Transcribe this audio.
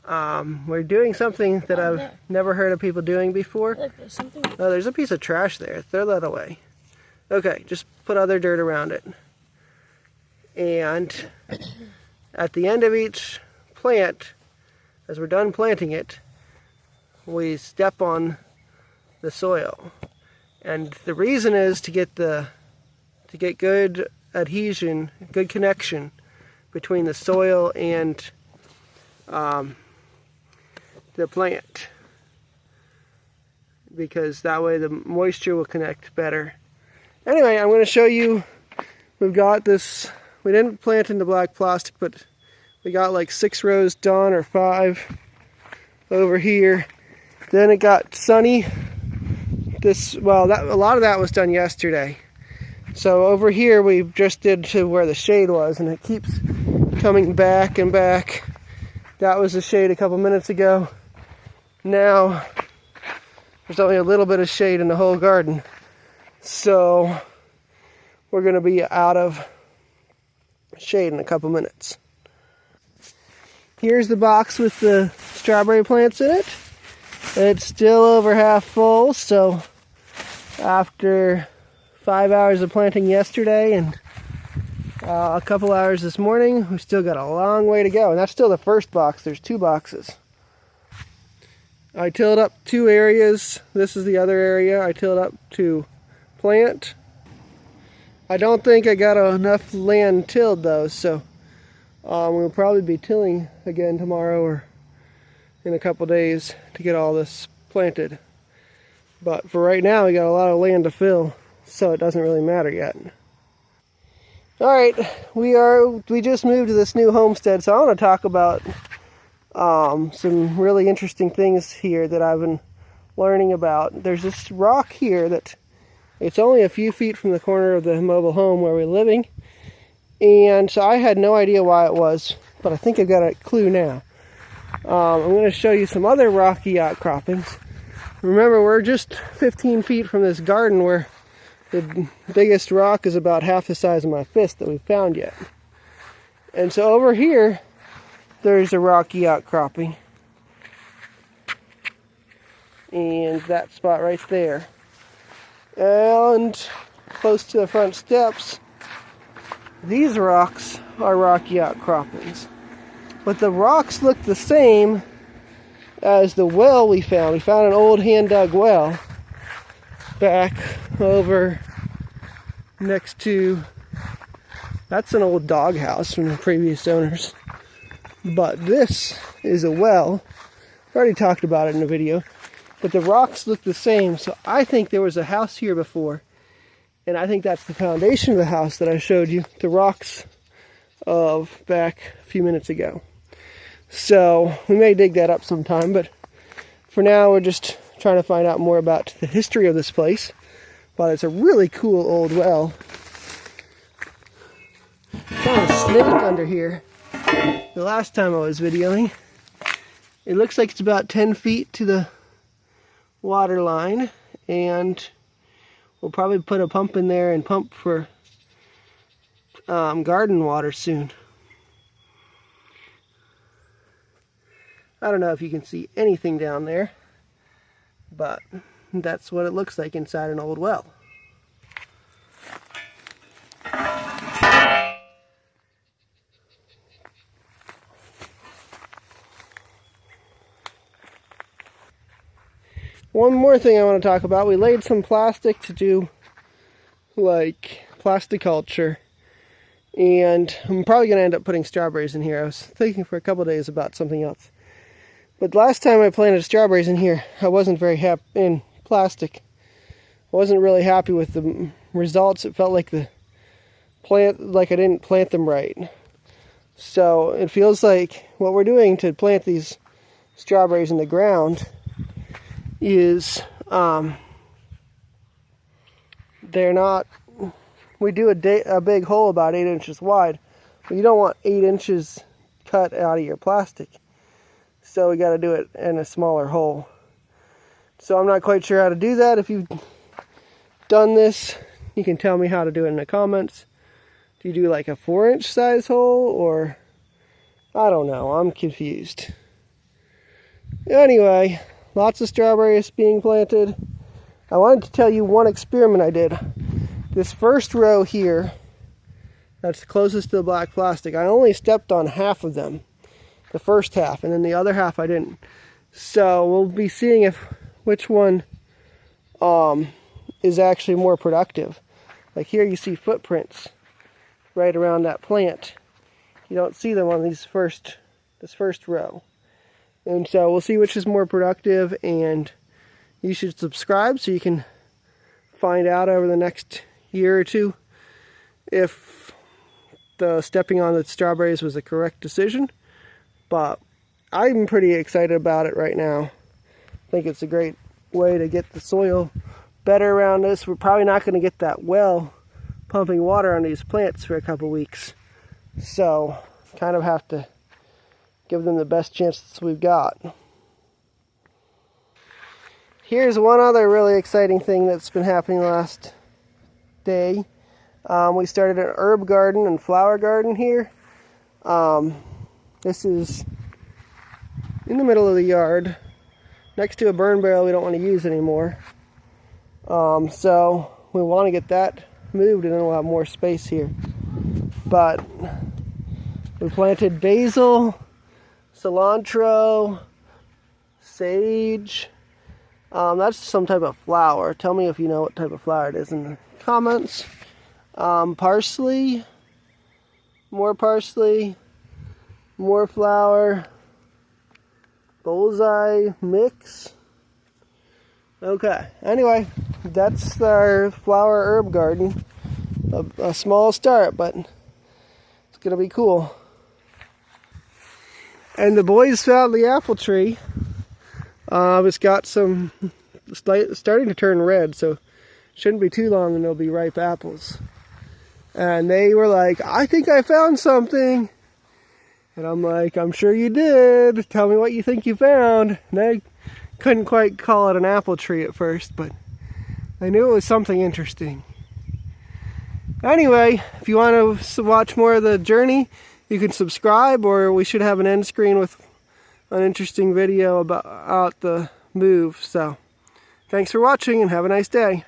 We're doing something that I've never heard of people doing before. Look, there's something. Oh, there's a piece of trash there. Throw that away. Okay, just put other dirt around it. And at the end of each plant, as we're done planting it, we step on the soil. And the reason is to get good adhesion, good connection between the soil and the plant, because that way the moisture will connect better. Anyway, I'm going to show you, we've got this, we didn't plant in the black plastic, but we got like 6 rows done, or 5 over here. Then it got sunny. A lot of that was done yesterday. So over here we just did to where the shade was, and it keeps coming back and back. That was the shade a couple minutes ago. Now there's only a little bit of shade in the whole garden. So we're going to be out of shade in a couple minutes. Here's the box with the strawberry plants in it. It's still over half full, so after 5 hours of planting yesterday and a couple hours this morning, we've still got a long way to go. And that's still the first box. There's 2 boxes. I tilled up 2 areas. This is the other area I tilled up to plant. I don't think I got enough land tilled though, so we'll probably be tilling again tomorrow or in a couple days to get all this planted. But for right now, we got a lot of land to fill, so it doesn't really matter yet. Alright, we just moved to this new homestead, so I want to talk about some really interesting things here that I've been learning about. There's this rock here that it's only a few feet from the corner of the mobile home where we're living, and so I had no idea why it was, but I think I've got a clue now. I'm going to show you some other rocky outcroppings. Remember, we're just 15 feet from this garden where the biggest rock is about half the size of my fist that we've found yet. And so over here, there's a rocky outcropping. And that spot right there. And close to the front steps, these rocks are rocky outcroppings. But the rocks look the same as the well we found. We found an old hand-dug well back over next to, that's an old doghouse from the previous owners. But this is a well. I've already talked about it in a video. But the rocks look the same, so I think there was a house here before. And I think that's the foundation of the house that I showed you, the rocks of back a few minutes ago. So we may dig that up sometime, but for now we're just trying to find out more about the history of this place. But it's a really cool old well. Found a snake under here the last time I was videoing. It looks like it's about 10 feet to the water line, and we'll probably put a pump in there and pump for garden water soon. I don't know if you can see anything down there, but that's what it looks like inside an old well. One more thing I want to talk about. We laid some plastic to do like plasticulture, and I'm probably going to end up putting strawberries in here. I was thinking for a couple days about something else. But last time I planted strawberries in here, I wasn't very happy in plastic. I wasn't really happy with the results. It felt like I didn't plant them right. So it feels like what we're doing to plant these strawberries in the ground is they're not, we do a big hole about 8 inches wide, but you don't want 8 inches cut out of your plastic. So we got to do it in a smaller hole. So I'm not quite sure how to do that. If you've done this, you can tell me how to do it in the comments. Do you do like a 4-inch size hole, or I don't know, I'm confused. Anyway, lots of strawberries being planted. I wanted to tell you one experiment I did. This first row here, that's closest to the black plastic, I only stepped on half of them, the first half, and then the other half I didn't. So we'll be seeing which one is actually more productive. Like here you see footprints right around that plant. You don't see them on this first row. And so we'll see which is more productive, and you should subscribe so you can find out over the next year or two if the stepping on the strawberries was the correct decision. But I'm pretty excited about it right now. I think it's a great way to get the soil better around this. We're probably not going to get that well pumping water on these plants for a couple weeks. So kind of have to give them the best chances we've got. Here's one other really exciting thing that's been happening last day. We started an herb garden and flower garden here. This is in the middle of the yard, next to a burn barrel we don't want to use anymore. So we want to get that moved, and then we'll have more space here. But we planted basil, cilantro, sage. That's some type of flower. Tell me if you know what type of flower it is in the comments. Parsley, more flower, bullseye mix. Okay, anyway, that's our flower herb garden. A small start, but it's gonna be cool. And the boys found the apple tree. It's got some starting to turn red, so shouldn't be too long and there'll be ripe apples. And they were like, I think I found something. And I'm like, I'm sure you did. Tell me what you think you found. And they couldn't quite call it an apple tree at first, but I knew it was something interesting. Anyway, if you want to watch more of the journey, you can subscribe, or we should have an end screen with an interesting video about the move. So, thanks for watching and have a nice day.